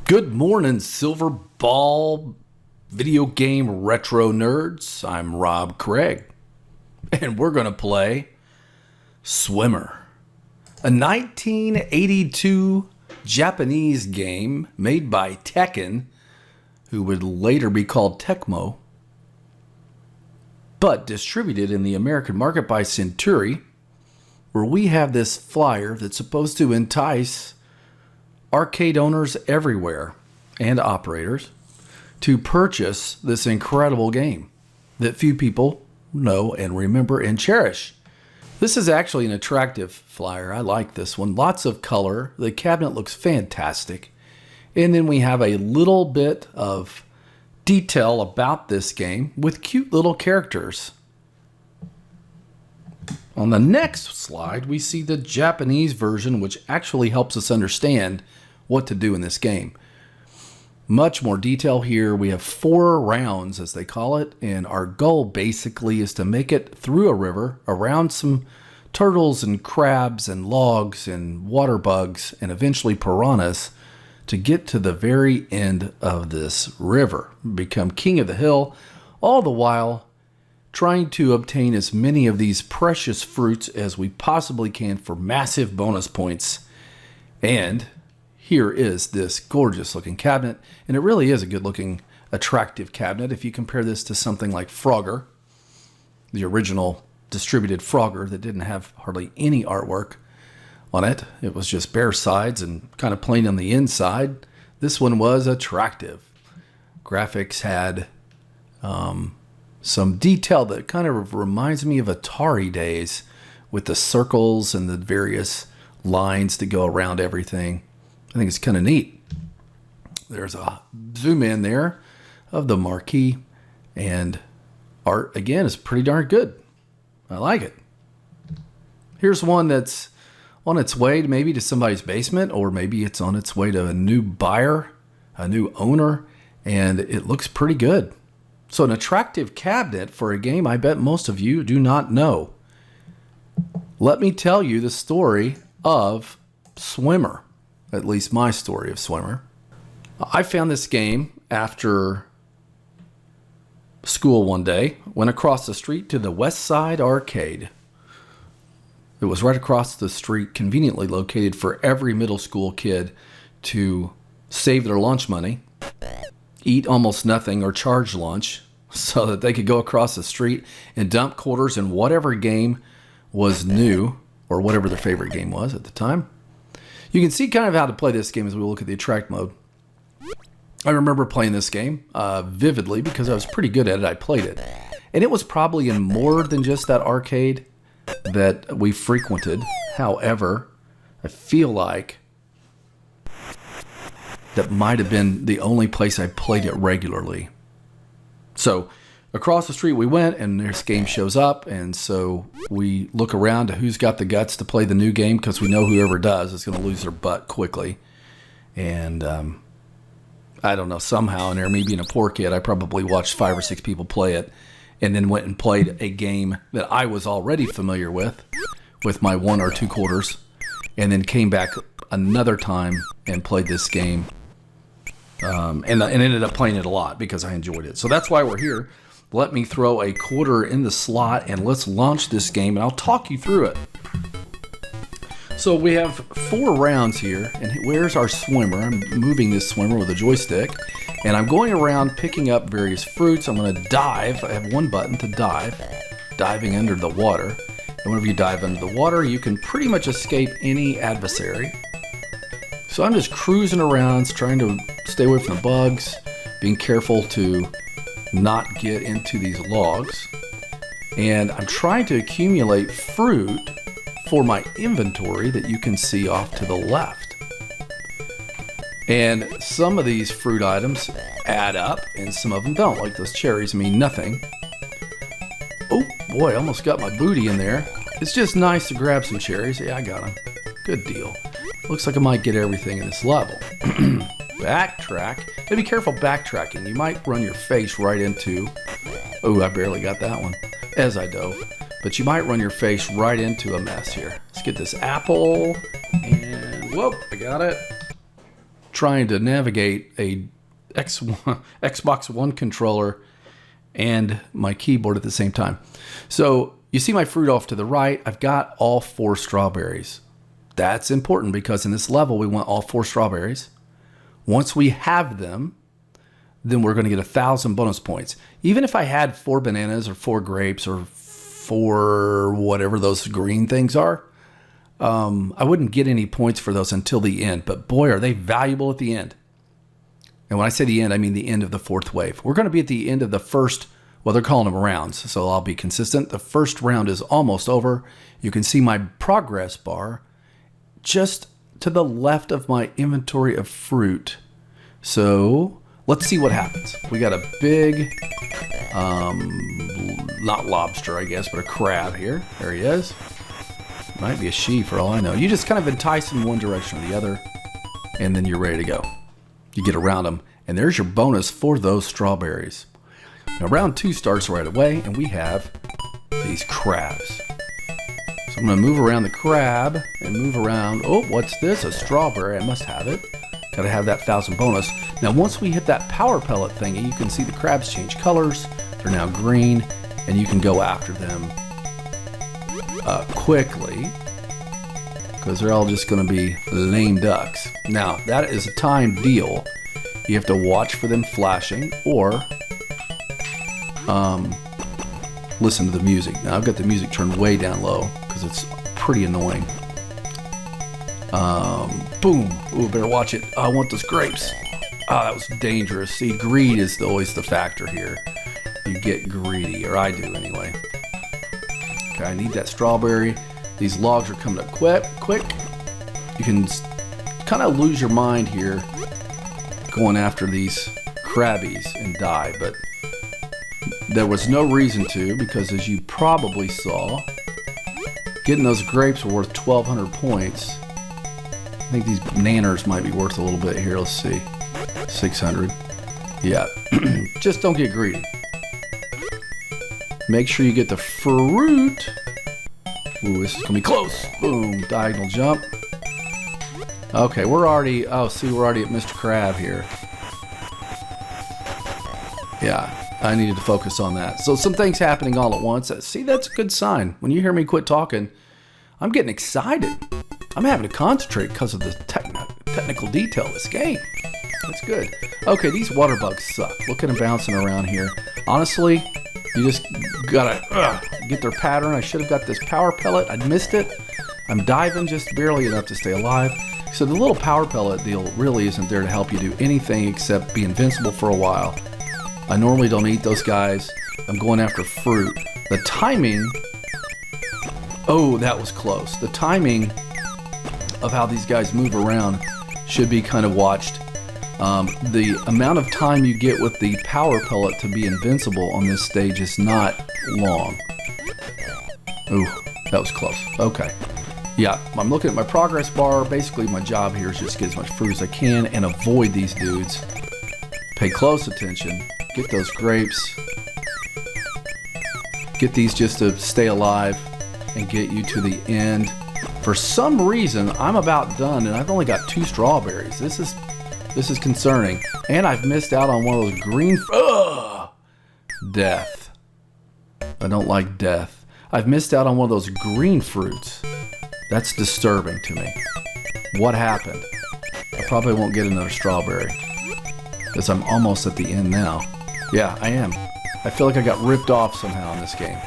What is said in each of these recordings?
Good morning, Silver Ball video game retro nerds. I'm Rob Craig, and we're going to play Swimmer, a 1982 Japanese game made by Tehkan, who would later be called Tecmo, but distributed in the American market by Centuri, where we have this flyer that's supposed to entice arcade owners everywhere and operators to purchase this incredible game that few people know and remember and cherish. This is actually an attractive flyer. I like this one. Lots of color. The cabinet looks fantastic. And then we have a little bit of detail about this game with cute little characters. On the next slide, we see the Japanese version, which actually helps us understand what to do in this game. Much more detail here. We have 4 rounds, as they call it, and our goal basically is to make it through a river, around some turtles and crabs and logs and water bugs and eventually piranhas to get to the very end of this river, become king of the hill, all the while trying to obtain as many of these precious fruits as we possibly can for massive bonus points. And here is this gorgeous looking cabinet, and it really is a good looking, attractive cabinet. If you compare this to something like Frogger, the original distributed Frogger that didn't have hardly any artwork on it, it was just bare sides and kind of plain on the inside. This one was attractive. Graphics had some detail that kind of reminds me of Atari days, with the circles and the various lines that go around everything. I think it's kind of neat. There's a zoom in there of the marquee, and art again is pretty darn good. I like it. Here's one that's on its way to maybe to somebody's basement, or maybe it's on its way to a new buyer, a new owner, and it looks pretty good. So an attractive cabinet for a game I bet most of you do not know. Let me tell you the story of Swimmer, at least my story of Swimmer. I found this game after school one day, went across the street to the West Side Arcade. It was right across the street, conveniently located for every middle school kid to save their lunch money, eat almost nothing, or charge lunch so that they could go across the street and dump quarters in whatever game was new or whatever their favorite game was at the time. You can see kind of how to play this game as we look at the attract mode. I remember playing this game vividly because I was pretty good at it. I played it. And it was probably in more than just that arcade that we frequented. However, I feel like that might have been the only place I played it regularly. So across the street we went, and this game shows up, and so we look around to who's got the guts to play the new game, because we know whoever does is going to lose their butt quickly. And I don't know, somehow in there, me being a poor kid, I probably watched 5 or 6 people play it, and then went and played a game that I was already familiar with my 1 or 2 quarters, and then came back another time and played this game, and ended up playing it a lot because I enjoyed it. So that's why we're here. Let me throw a quarter in the slot and let's launch this game, and I'll talk you through it. So we have 4 rounds here, and where's our swimmer? I'm moving this swimmer with a joystick, and I'm going around picking up various fruits. I'm going to dive. I have 1 button to dive, diving under the water. And whenever you dive under the water, you can pretty much escape any adversary. So I'm just cruising around, trying to stay away from the bugs, being careful to not get into these logs. And I'm trying to accumulate fruit for my inventory that you can see off to the left. And some of these fruit items add up, and some of them don't. Like those cherries mean nothing. Oh boy, I almost got my booty in there. It's just nice to grab some cherries. Yeah, I got them. Good deal. Looks like I might get everything in this level. Backtrack. Be careful backtracking. You might run your face right into... Oh, I barely got that one as I dove. But you might run your face right into a mess here. Let's get this apple. And whoop, I got it. trying to navigate a Xbox One controller and my keyboard at the same time. So you see my fruit off to the right. I've got all 4 strawberries. That's important because in this level, we want all 4 strawberries. Once we have them, then we're going to get 1,000 bonus points. Even if I had 4 bananas or 4 grapes or 4 whatever those green things are, I wouldn't get any points for those until the end. But boy, are they valuable at the end. And when I say the end, I mean the end of the 4th wave. We're going to be at the end of the first, well, they're calling them rounds, so I'll be consistent. The first round is almost over. You can see my progress bar just to the left of my inventory of fruit. So let's see what happens. We got a big, not lobster, I guess, but a crab here. There he is. Might be a she for all I know. You just kind of entice in one direction or the other, and then you're ready to go. You get around them, and there's your bonus for those strawberries. Now, round 2 starts right away, and we have these crabs. So I'm going to move around the crab and move around. Oh, what's this? A strawberry. I must have it. Got to have that 1,000 bonus. Now, once we hit that power pellet thingy, you can see the crabs change colors. They're now green, and you can go after them quickly because they're all just going to be lame ducks. Now, that is a timed deal. You have to watch for them flashing or listen to the music. Now, I've got the music turned way down low because it's pretty annoying. Boom. Ooh, better watch it. Oh, I want those grapes. Oh, that was dangerous. See, greed is always the factor here. You get greedy, or I do anyway. Okay, I need that strawberry. These logs are coming up quick. You can kind of lose your mind here going after these crabbies and die, but there was no reason to, because as you probably saw, getting those grapes were worth 1,200 points. I think these nanners might be worth a little bit here. Let's see. 600. Yeah. Just don't get greedy. Make sure you get the fruit. Ooh, this is going to be close. Boom. Diagonal jump. Okay, we're already at Mr. Crab here. Yeah, I needed to focus on that. So some things happening all at once. See, that's a good sign. When you hear me quit talking, I'm getting excited. I'm having to concentrate because of the technical detail of this game. That's good. Okay, these water bugs suck. Look at them bouncing around here. Honestly, you just gotta get their pattern. I should have got this power pellet. I missed it. I'm diving just barely enough to stay alive. So the little power pellet deal really isn't there to help you do anything except be invincible for a while. I normally don't eat those guys. I'm going after fruit. The timing, oh, that was close. The timing of how these guys move around should be kind of watched. The amount of time you get with the power pellet to be invincible on this stage is not long. Ooh, that was close. Okay. Yeah, I'm looking at my progress bar. Basically, my job here is just get as much fruit as I can and avoid these dudes. Pay close attention. Get those grapes. Get these just to stay alive and get you to the end. For some reason, I'm about done and I've only got 2 strawberries. This is concerning. And I've missed out on one of those green... Death. I don't like death. I've missed out on one of those green fruits. That's disturbing to me. What happened? I probably won't get another strawberry because I'm almost at the end now. Yeah, I am. I feel like I got ripped off somehow in this game.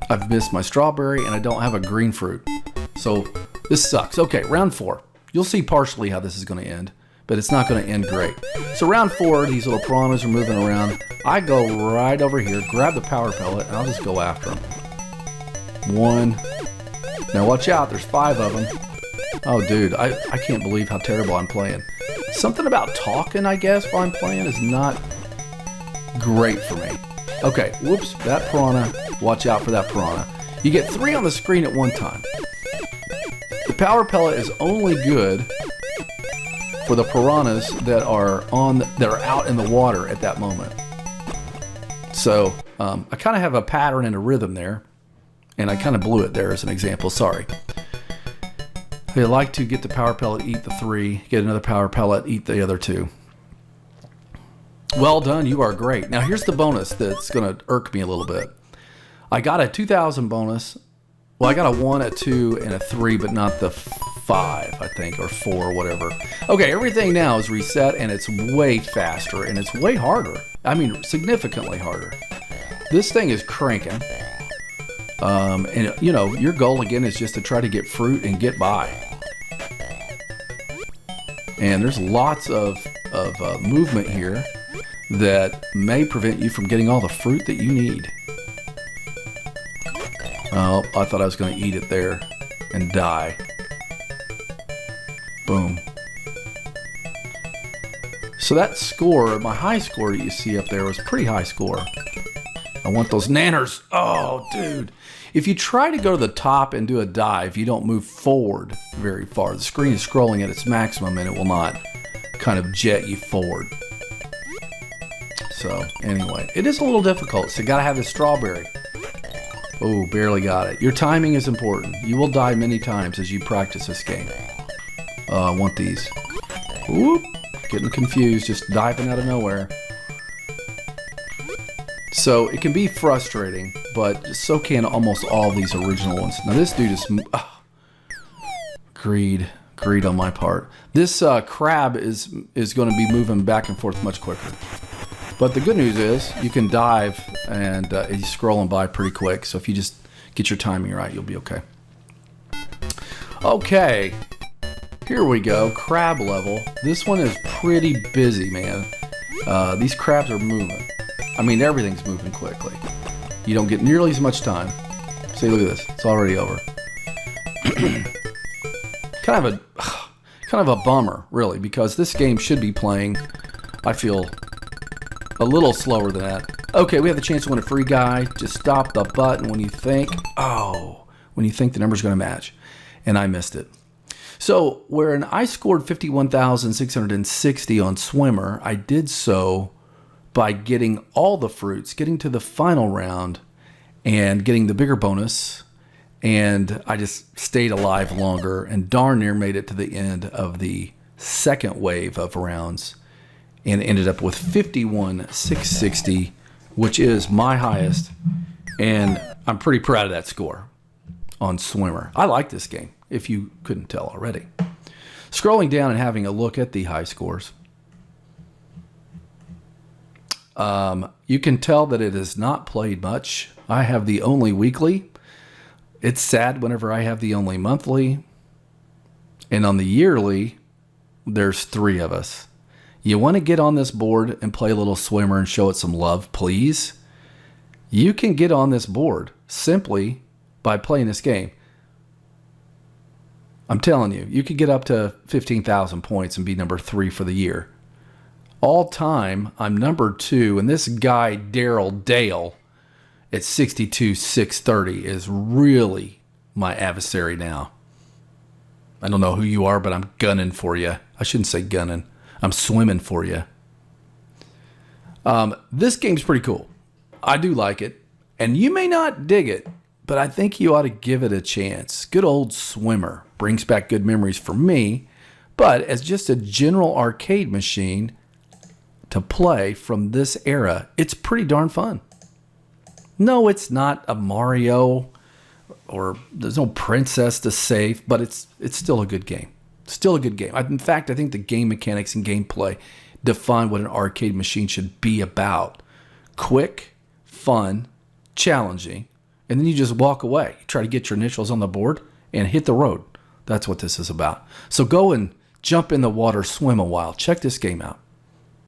I've missed my strawberry and I don't have a green fruit. So this sucks. Okay, round 4. You'll see partially how this is going to end, but it's not going to end great. So round 4, these little piranhas are moving around. I go right over here, grab the power pellet, and I'll just go after them. 1. Now watch out, there's 5 of them. Oh dude, I can't believe how terrible I'm playing. Something about talking, I guess, while I'm playing is not great for me. Okay, whoops, that piranha. Watch out for that piranha. You get 3 on the screen at one time. The power pellet is only good for the piranhas that are out in the water at that moment. So I kind of have a pattern and a rhythm there, and I kind of blew it there as an example. Sorry. They like to get the power pellet, eat the 3, get another power pellet, eat the other 2. Well done, you are great. Now here's the bonus that's going to irk me a little bit. I got a 2,000 bonus. Well, I got a 1, a 2, and a 3, but not the 5, I think, or 4, or whatever. Okay, everything now is reset, and it's way faster, and it's way harder. I mean, significantly harder. This thing is cranking. And, you know, your goal, again, is just to try to get fruit and get by. And there's lots of movement here that may prevent you from getting all the fruit that you need. Oh, I thought I was going to eat it there and die. Boom. So that score, my high score that you see up there was a pretty high score. I want those nanners. Oh, dude. If you try to go to the top and do a dive, you don't move forward very far. The screen is scrolling at its maximum and it will not kind of jet you forward. So anyway, it is a little difficult. So you got to have the strawberry. Oh, barely got it. Your timing is important. You will die many times as you practice this game. I want these. Whoop. Getting confused, just diving out of nowhere. So it can be frustrating, but so can almost all these original ones. Now this dude is... greed on my part. This crab is going to be moving back and forth much quicker. But the good news is you can dive and he's scrolling by pretty quick. So if you just get your timing right, you'll be okay. Okay, here we go. Crab level. This one is pretty busy, man. These crabs are moving. I mean, everything's moving quickly. You don't get nearly as much time. See, look at this. It's already over. kind of a bummer, really, because this game should be playing, I feel, a little slower than that. Okay, we have the chance to win a free guy. Just stop the button when you think, when you think the number's going to match. And I missed it. So, wherein I scored 51,660 on Swimmer, I did so by getting all the fruits, getting to the final round, and getting the bigger bonus. And I just stayed alive longer and darn near made it to the end of the second wave of rounds and ended up with 51,660, which is my highest. And I'm pretty proud of that score on Swimmer. I like this game, if you couldn't tell already. Scrolling down and having a look at the high scores, you can tell that it is not played much. I have the only weekly. It's sad whenever I have the only monthly. And on the yearly, there's 3 of us. You want to get on this board and play a little Swimmer and show it some love, please? You can get on this board simply by playing this game. I'm telling you, you could get up to 15,000 points and be number 3 for the year. All time, I'm number 2, and this guy, Daryl Dale, at 62,630 is really my adversary now. I don't know who you are, but I'm gunning for you. I shouldn't say gunning. I'm swimming for you. This game's pretty cool. I do like it, and you may not dig it, but I think you ought to give it a chance. Good old Swimmer brings back good memories for me, but as just a general arcade machine to play from this era, it's pretty darn fun. No, it's not a Mario, or there's no princess to save, but it's still a good game. Still a good game. In fact, I think the game mechanics and gameplay define what an arcade machine should be about. Quick, fun, challenging, and then you just walk away. You try to get your initials on the board and hit the road. That's what this is about. So go and jump in the water, swim a while. Check this game out.